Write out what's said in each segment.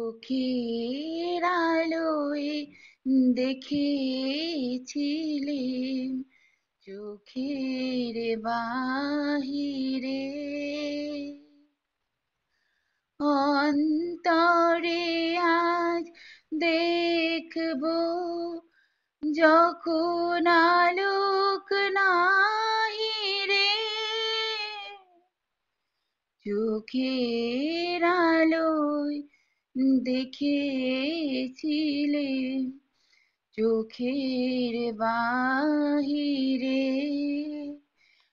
চোখের আলোয় দেখেছিলেন, চোখের বাহিরে অন্তরে আজ দেখব যখন আলোক নাহিরে, চোখের আলোয় দেখেছিলেন, চোখের বাহিরে।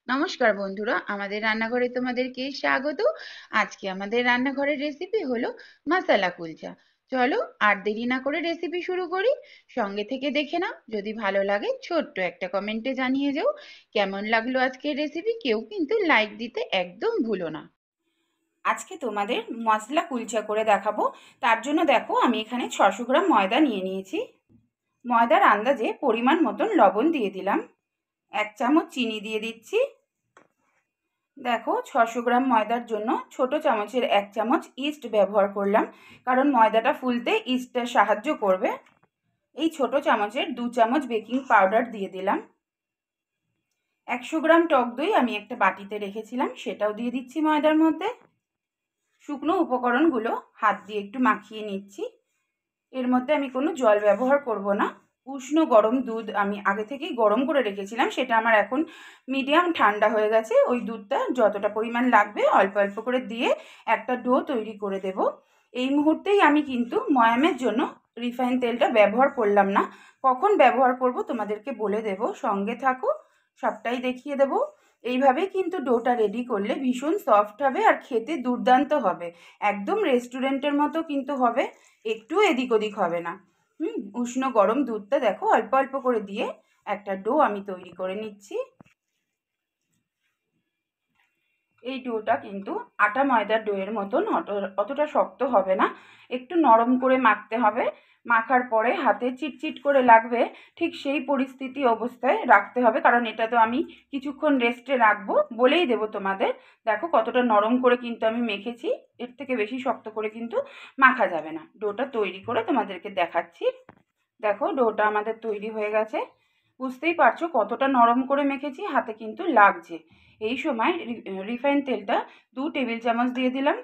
নমস্কার বন্ধুরা, আমাদের রান্নাঘরে তোমাদেরকে স্বাগত। আজকে আমাদের রান্নাঘরের রেসিপি হলো মশলা কুলচা। চলো আর দেরি না করে রেসিপি শুরু করি। সঙ্গে থেকে দেখে নাও, যদি ভালো লাগে ছোট্ট একটা কমেন্টে জানিয়ে যাও কেমন লাগলো আজকের রেসিপি। কেউ কিন্তু লাইক দিতে একদম ভুলো না। আজকে তোমাদের মশলা কুলচা করে দেখাবো। তার জন্য দেখো আমি এখানে 600 গ্রাম ময়দা নিয়ে নিয়েছি। ময়দার আন্দাজে পরিমাণ মতন লবণ দিয়ে দিলাম, 1 চামচ চিনি দিয়ে দিচ্ছি। দেখো 600 গ্রাম ময়দার জন্য ছোট চামচের 1 চামচ ইস্ট ব্যবহার করলাম, কারণ ময়দাটা ফুলতে ইস্টটা সাহায্য করবে। এই ছোট চামচের 2 চামচ বেকিং পাউডার দিয়ে দিলাম। 100 গ্রাম টক দই আমি একটা বাটিতে রেখেছিলাম, সেটাও দিয়ে দিচ্ছি ময়দার মধ্যে। শুকনো উপকরণগুলো হাত দিয়ে একটু মাখিয়ে নিচ্ছি। এর মধ্যে আমি কোনো জল ব্যবহার করব না। উষ্ণ গরম দুধ আমি আগে থেকেই গরম করে রেখেছিলাম, সেটা আমার এখন মিডিয়াম ঠান্ডা হয়ে গেছে। ওই দুধটা যতটা পরিমাণ লাগবে অল্প অল্প করে দিয়ে একটা ডো তৈরি করে দেব। এই মুহূর্তেই আমি কিন্তু ময়ামের জন্য রিফাইন তেলটা ব্যবহার করলাম না। কখন ব্যবহার করব তোমাদেরকে বলে দেব, সঙ্গে থাকো, সবটাই দেখিয়ে দেব। এইভাবেই কিন্তু ডোটা রেডি করলে ভীষণ সফট হবে আর খেতে দুর্দান্ত হবে। একদম রেস্টুরেন্টের মতো কিন্তু হবে, একটু এদিক ওদিক হবে না। উষ্ণ গরম দুধটা দেখো অল্প অল্প করে দিয়ে একটা ডো আমি তৈরি করে নিচ্ছি। এই ডোটা কিন্তু আটা ময়দার ডোয়ের মতন অতটা শক্ত হবে না, একটু নরম করে মাখতে হবে। মাখার পরে হাতে চিটচিট করে লাগবে, ঠিক সেই পরিস্থিতি অবস্থায় রাখতে হবে, কারণ এটা তো আমি কিছুক্ষণ রেস্টে রাখবো বলেই দেবো তোমাদের। দেখো কতটা নরম করে কিন্তু আমি মেখেছি, এর থেকে বেশি শক্ত করে কিন্তু মাখা যাবে না। ডোটা তৈরি করে তোমাদেরকে দেখাচ্ছি। দেখো ডোটা আমাদের তৈরি হয়ে গেছে, বুঝতেই পারছো কতটা নরম করে মেখেছি, হাতে কিন্তু লাগছে। এই সময় রিফাইন তেলটা 2 টেবিল চামচ দিয়ে দিলাম।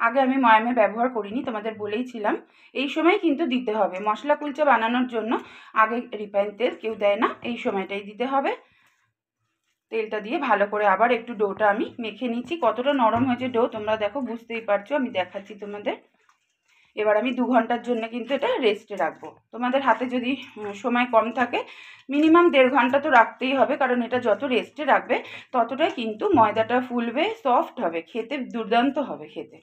আগে আমি ময়ামে ব্যবহার করিনি, তোমাদের বলেইছিলাম। এই সময় কিন্তু দিতে হবে, মশলা কুলচা বানানোর জন্য আগে রিফাইন তেল কেউ দেয় না, এই সময়টাই দিতে হবে। তেলটা দিয়ে ভালো করে আবার একটু ডোটা আমি মেখে নিচ্ছি। কতটা নরম হয়েছে ডো তোমরা দেখো, বুঝতেই পারছো, আমি দেখাচ্ছি তোমাদের। এবার আমি 2 ঘন্টার জন্য কিন্তু এটা রেস্টে রাখবো। তোমাদের হাতে যদি সময় কম থাকে মিনিমাম 1.5 ঘন্টা তো রাখতেই হবে, কারণ এটা যত রেস্টে রাখবে ততটাই কিন্তু ময়দাটা ফুলবে, সফট হবে, খেতে দুর্দান্ত হবে খেতে।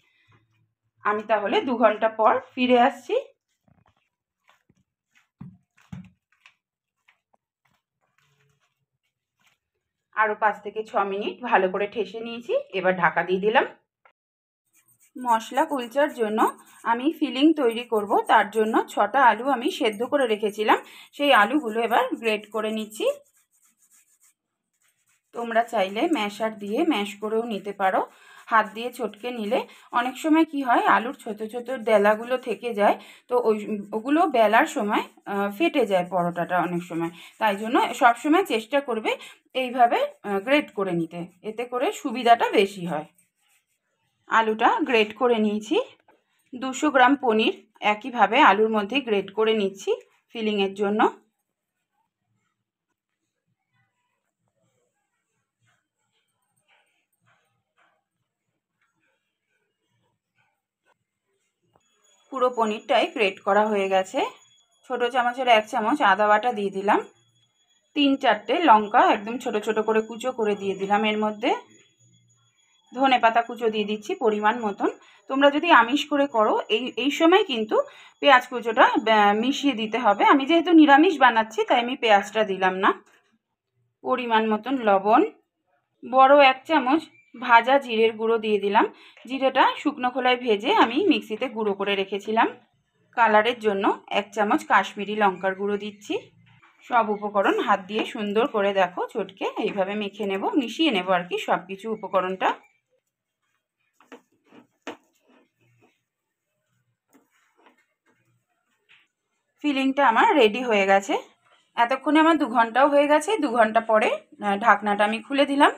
আমি তাহলে 2 ঘন্টা পর ফিরে আসছি। আরও 5 থেকে 6 মিনিট ভালো করে ঠেসে নিয়েছি, এবার ঢাকা দিয়ে দিলাম। মশলা কুলচার জন্য আমি ফিলিং তৈরি করব, তার জন্য 6টা আলু আমি সেদ্ধ করে রেখেছিলাম, সেই আলুগুলো এবার গ্রেট করে নিচ্ছি। তোমরা চাইলে ম্যাশার দিয়ে ম্যাশ করেও নিতে পারো, হাত দিয়ে চটকে নিলে অনেক সময় কি হয় আলুর ছোট ছোট ডেলাগুলো থেকে যায়, তো ওগুলো বেলার সময় ফেটে যায় পরোটাটা অনেক সময়। তাই জন্য সব সময় চেষ্টা করবে এইভাবে গ্রেট করে নিতে, এতে করে সুবিধাটা বেশি হয়। আলুটা গ্রেট করে নিয়েছি। 200 গ্রাম পনির একইভাবে আলুর মধ্যে গ্রেট করে নিচ্ছি ফিলিংয়ের জন্য। পুরো পনিরটাই গ্রেট করা হয়ে গেছে। ছোটো চামচের 1 চামচ আদা বাটা দিয়ে দিলাম। 3-4টে লঙ্কা একদম ছোট ছোট করে কুচো করে দিয়ে দিলাম। এর মধ্যে ধনে পাতা কুচো দিয়ে দিচ্ছি পরিমাণ মতন। তোমরা যদি আমিষ করে করো এই সময় কিন্তু পেঁয়াজ কুচোটা মিশিয়ে দিতে হবে। আমি যেহেতু নিরামিষ বানাচ্ছি তাই আমি পেঁয়াজটা দিলাম না। পরিমাণ মতন লবণ, বড় 1 চামচ ভাজা জিরের গুঁড়ো দিয়ে দিলাম। জিরেটা শুকনো খোলায় ভেজে আমি মিক্সিতে গুঁড়ো করে রেখেছিলাম। কালারের জন্য 1 চামচ কাশ্মীরি লঙ্কার গুঁড়ো দিচ্ছি। সব উপকরণ হাত দিয়ে সুন্দর করে দেখো চটকে এইভাবে মেখে নেব, মিশিয়ে নেব আর কি সব কিছু উপকরণটা। ফিলিংটা আমার রেডি হয়ে গেছে। এতক্ষণে আমার 2 ঘন্টাও হয়ে গেছে। 2 ঘন্টা পরে ঢাকনাটা আমি খুলে দিলাম।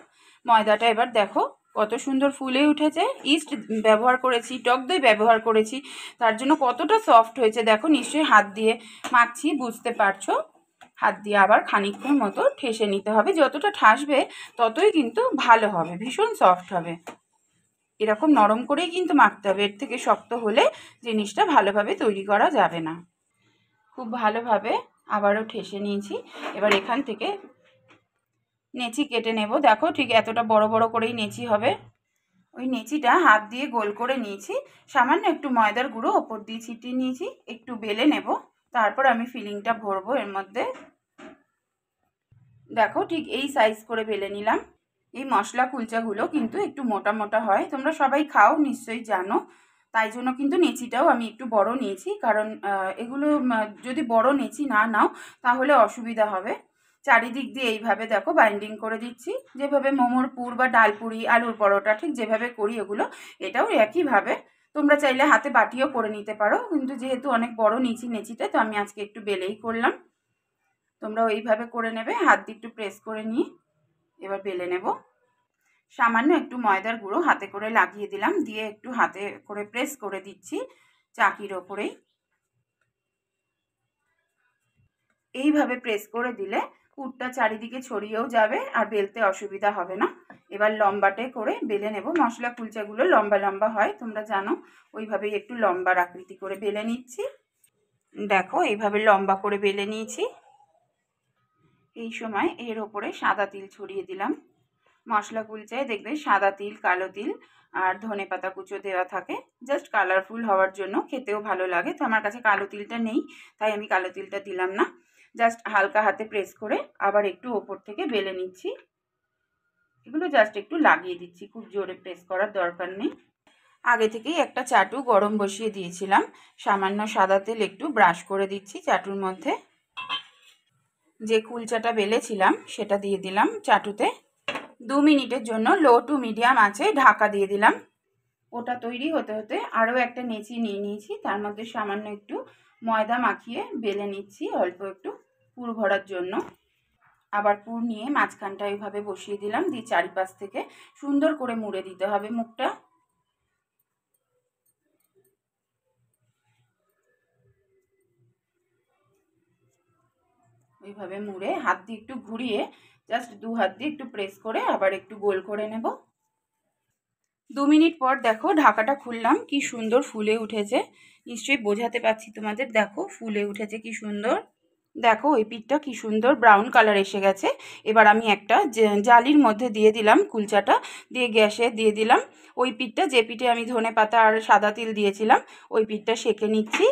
ময়দাটা এবার দেখো কত সুন্দর ফুলে উঠেছে। ইস্ট ব্যবহার করেছি, টক দই ব্যবহার করেছি, তার জন্য কতটা সফট হয়েছে দেখো। নিশ্চয়ই হাত দিয়ে মাখছি, বুঝতে পারছো। হাত দিয়ে আবার খানিকক্ষণ মতো ঠেসে নিতে হবে। যতটা ঠাসবে ততই কিন্তু ভালো হবে, ভীষণ সফট হবে। এরকম নরম করেই কিন্তু মাখতে হবে, এর থেকে শক্ত হলে জিনিসটা ভালোভাবে তৈরি করা যাবে না। খুব ভালোভাবে আবারও ঠেসে নিয়েছি। এবার এখান থেকে নেচি কেটে নেব। দেখো ঠিক এতটা বড় বড় করেই নেচি হবে। ওই নেচিটা হাত দিয়ে গোল করে নিয়েছি, সামান্য একটু ময়দার গুঁড়ো ওপর দিয়ে ছিটিয়ে নিয়েছি। একটু বেলে নেব, তারপর আমি ফিলিংটা ভরবো এর মধ্যে। দেখো ঠিক এই সাইজ করে বেলে নিলাম। এই মশলা কুলচাগুলো কিন্তু একটু মোটা মোটা হয়, তোমরা সবাই খাও নিশ্চয়ই জানো। তাই জন্য কিন্তু নেচিটাও আমি একটু বড় নিয়েছি, কারণ এগুলো যদি বড় নেচি না নাও তাহলে অসুবিধা হবে। চারিদিক দিয়ে এইভাবে দেখো বাইন্ডিং করে দিচ্ছি, যেভাবে মোমোর পুর বা ডালপুরি, আলুর পরোটা ঠিক যেভাবে করি এগুলো, এটাও একইভাবে। তোমরা চাইলে হাতে বাটিও করে নিতে পারো, কিন্তু যেহেতু অনেক বড় নিয়েছি নেচিটা, তো আমি আজকে একটু বেলেই করলাম। তোমরাও এইভাবে করে নেবে, হাত দিয়ে একটু প্রেস করে নিয়ে এবার বেলে নেব। সামান্য একটু ময়দার গুঁড়ো হাতে করে লাগিয়ে দিলাম, দিয়ে একটু হাতে করে প্রেস করে দিচ্ছি চাকির ওপরেই। এইভাবে প্রেস করে দিলে পুরটা চারিদিকে ছড়িয়েও যাবে আর বেলতে অসুবিধা হবে না। এবার লম্বাটে করে বেলে নেব। মশলা কুলচাগুলো লম্বা লম্বা হয়, তোমরা জানো। ওইভাবেই একটু লম্বা আকৃতি করে বেলে নিচ্ছি। দেখো এইভাবে লম্বা করে বেলে নিয়েছি। এই সময় এর ওপরে সাদা তিল ছড়িয়ে দিলাম। মশলা কুলচায় দেখবে সাদা তিল, কালো তিল আর ধনেপাতা কুচো দেওয়া থাকে, জাস্ট কালারফুল হওয়ার জন্য, খেতেও ভালো লাগে। তো আমার কাছে কালো তিলটা নেই, তাই আমি কালো তিলটা দিলাম না। জাস্ট হালকা হাতে প্রেস করে আবার একটু ওপর থেকে বেলে নিচ্ছি। এগুলো জাস্ট একটু লাগিয়ে দিচ্ছি, খুব জোরে প্রেস করার দরকার নেই। আগে থেকেই একটা চাটু গরম বসিয়ে দিয়েছিলাম, সামান্য সাদা তেল একটু ব্রাশ করে দিচ্ছি চাটুর মধ্যে। যে কুলচাটা বেলেছিলাম সেটা দিয়ে দিলাম চাটুতে। 2 মিনিটের জন্য লো টু মিডিয়াম আঁচে ঢাকা দিয়ে দিলাম। ওটা তৈরি হতে হতে আরও একটা নেচি নিয়ে নিয়েছি, তার মধ্যে সামান্য একটু ময়দা মাখিয়ে বেলে নিচ্ছি অল্প একটু পুর ভরার জন্য। আবার পুর নিয়ে মাঝখানটা এইভাবে বসিয়ে দিলাম, দিয়ে চারিপাশ থেকে সুন্দর করে মুড়ে দিতে হবে মুখটা। ওইভাবে মুড়ে হাত দিয়ে একটু ঘুরিয়ে জাস্ট 2 হাত দিয়ে একটু প্রেস করে আবার একটু গোল করে নেব। 2 মিনিট পর দেখো ঢাকাটা খুললাম, কি সুন্দর ফুলে উঠেছে। নিশ্চয়ই বোঝাতে পারছি তোমাদের, দেখো ফুলে উঠেছে কি সুন্দর। দেখো ওই পিঠটা কি সুন্দর ব্রাউন কালার এসে গেছে। এবার আমি একটা জালির মধ্যে দিয়ে দিলাম কুলচাটা, দিয়ে গ্যাসে দিয়ে দিলাম ওই পিঠটা, যে পিঠে আমি ধনেপাতা আর সাদা তিল দিয়েছিলাম ওই পিঠটা সেঁকে নিচ্ছি।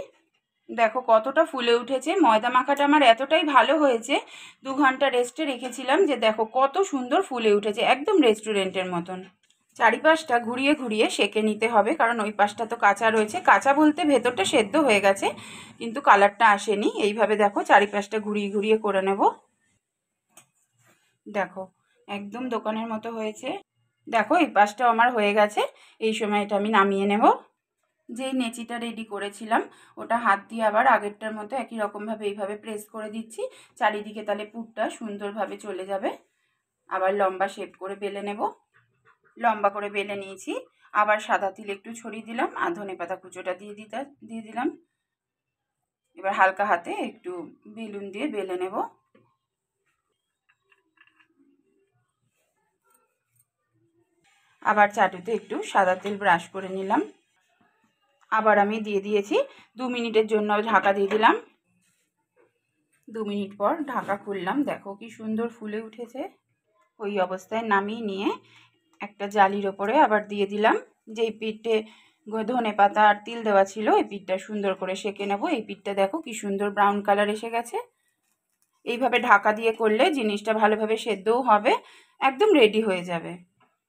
দেখো কতটা ফুলে উঠেছে। ময়দা মাখাটা আমার এতটাই ভালো হয়েছে, 2 ঘন্টা রেস্টে রেখেছিলাম, যে দেখো কত সুন্দর ফুলে উঠেছে, একদম রেস্টুরেন্টের মতন। চারিপাশটা ঘুরিয়ে ঘুরিয়ে সেঁকে নিতে হবে, কারণ ওই পাশটা তো কাঁচা রয়েছে। কাঁচা বলতে ভেতরটা সেদ্ধ হয়ে গেছে কিন্তু কালারটা আসেনি। এইভাবে দেখো চারিপাশটা ঘুরিয়ে ঘুরিয়ে করে নেব। দেখো একদম দোকানের মতো হয়েছে। দেখো এই পাশটা আমার হয়ে গেছে। এই সময় এটা আমি নামিয়ে নেব। যেই নেচিটা রেডি করেছিলাম ওটা হাত দিয়ে আবার আগেরটার মতো একই রকমভাবে এইভাবে প্রেস করে দিচ্ছি চারিদিকে, তাহলে পুরটা সুন্দরভাবে চলে যাবে। আবার লম্বা শেপ করে বেলে নেব। লম্বা করে বেলে নিয়েছি। আবার সাদা তিল একটু ছড়িয়ে দিলাম আর ধনেপাতা কুচোটা দিয়ে দিলাম। এবার হালকা হাতে একটু বেলুন দিয়ে বেলে নেব। আবার চাটুতে একটু সাদা তেল ব্রাশ করে নিলাম। আবার আমি দিয়ে দিয়েছি 2 মিনিটের জন্য ঢাকা দিয়ে দিলাম। 2 মিনিট পর ঢাকা খুললাম, দেখো কি সুন্দর ফুলে উঠেছে। ওই অবস্থায় নামিয়ে নিয়ে একটা জালির ওপরে আবার দিয়ে দিলাম। যেই পিঠে ধনেপাতা আর তিল দেওয়া ছিল এই পিঠটা সুন্দর করে সেঁকে নেব। এই পিঠটা দেখো কি সুন্দর ব্রাউন কালার এসে গেছে। এইভাবে ঢাকা দিয়ে করলে জিনিসটা ভালোভাবে সেদ্ধও হবে, একদম রেডি হয়ে যাবে।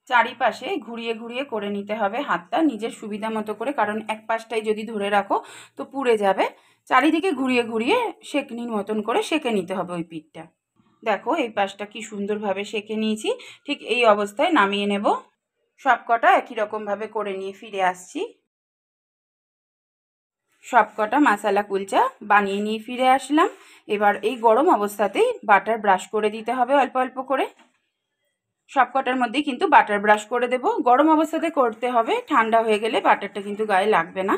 চারিপাশে ঘুরিয়ে ঘুরিয়ে করে নিতে হবে হাতটা নিজের সুবিধা মতো করে, কারণ এক পাশটাই যদি ধরে রাখো তো পুড়ে যাবে। চারিদিকে ঘুরিয়ে ঘুরিয়ে সেঁকনির মতন করে সেঁকে নিতে হবে ওই পিঠটা। দেখো এই পাশটা কি সুন্দরভাবে সেঁকে নিয়েছি। ঠিক এই অবস্থায় নামিয়ে নেব। সব কটা একই রকমভাবে করে নিয়ে ফিরে আসছি। সবকটা মশলা কুলচা বানিয়ে নিয়ে ফিরে আসলাম। এবার এই গরম অবস্থাতেই বাটার ব্রাশ করে দিতে হবে অল্প অল্প করে। সবকটার মধ্যেই কিন্তু বাটার ব্রাশ করে দেব। গরম অবস্থাতে করতে হবে, ঠান্ডা হয়ে গেলে বাটারটা কিন্তু গায়ে লাগবে না।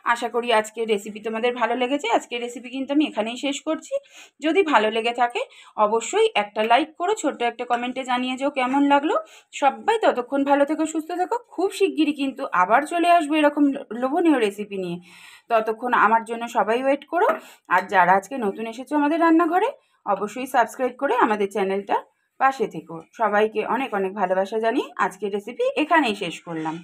আশা করি আজকের রেসিপি তোমাদের ভালো লেগেছে। আজকের রেসিপি কিন্তু আমি এখানেই শেষ করছি। যদি ভালো লেগে থাকে অবশ্যই একটা লাইক করো, ছোট্ট একটা কমেন্টে জানিয়ে যাও কেমন লাগলো। সবাই ততক্ষণ ভালো থেকো, সুস্থ থেকো। খুব শিগগিরই কিন্তু আবার চলে আসবো এরকম লোভনীয় রেসিপি নিয়ে। ততক্ষণ আমার জন্য সবাই ওয়েট করো। আর যারা আজকে নতুন এসেছো আমাদের রান্নাঘরে, অবশ্যই সাবস্ক্রাইব করে আমাদের চ্যানেলটা পাশে থেকো। সবাইকে অনেক অনেক ভালোবাসা জানিয়ে আজকের রেসিপি এখানেই শেষ করলাম।